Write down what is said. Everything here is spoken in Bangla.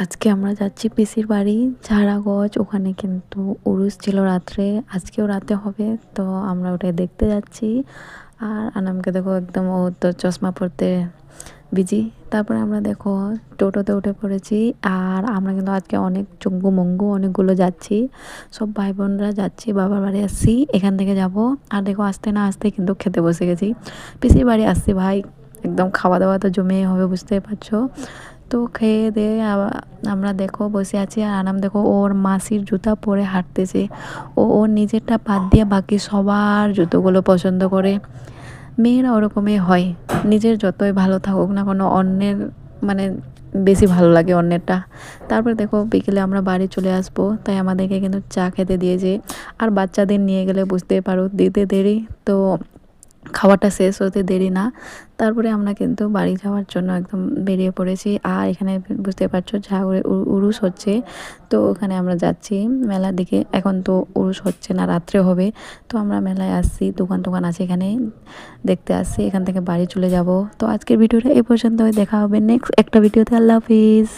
আজকে আমরা যাচ্ছি পিসির বাড়ি ঝাড়াগজ। ওখানে কিন্তু উরুস ছিল রাত্রে, আজকেও রাতে হবে, তো আমরা ওটাই দেখতে যাচ্ছি। আর আনামকে দেখো একদম, ও তো চশমা পরতে বিজি। তারপরে আমরা দেখো টোটোতে উঠে পড়েছি। আর আমরা কিন্তু আজকে অনেক চঙ্গু মঙ্গু অনেকগুলো যাচ্ছি, সব ভাই বোনরা যাচ্ছি, বাবার বাড়ি আসছি, এখান থেকে যাব। আর দেখো আসতে না আসতে কিন্তু খেতে বসে গেছি, পিসির বাড়ি আসছি ভাই, একদম খাওয়া দাওয়া তো জমে হবে, বুঝতেই পারছো। তো খেয়ে দিয়ে আমরা দেখো বসে আছি। আর আনাম দেখো ওর মাসির জুতা পরে হাঁটতেছে। ওর নিজেরটা বাদ দিয়ে বাকি সবার জুতোগুলো পছন্দ করে। মেয়েরা ওরকমই হয়, নিজের যতই ভালো থাকুক না কোনো, অন্যের মানে বেশি ভালো লাগে অন্যেরটা। তারপর দেখো বিকেলে আমরা বাড়ি চলে আসবো, তাই আমাদেরকে কিন্তু চা খেতে দিয়েছে। আর বাচ্চাদের নিয়ে গেলে বুঝতেই পারো দিতে দেরি, তো খাওয়াটা শেষ হতে দেরি না। তারপরে আমরা কিন্তু বাড়ি যাওয়ার জন্য একদম বেরিয়ে পড়েছি। আর এখানে বুঝতে পারছো ঝাগরে উরুস হচ্ছে, তো ওখানে আমরা যাচ্ছি মেলার দিকে। এখন তো উরুস হচ্ছে না, রাত্রে হবে, তো আমরা মেলায় আসছি, দোকান টোকান আছে এখানে, দেখতে আসছি। এখান থেকে বাড়ি চলে যাব। তো আজকের ভিডিওটা এই পর্যন্ত, দেখা হবে নেক্সট একটা ভিডিওতে। আল্লাহ হাফিজ।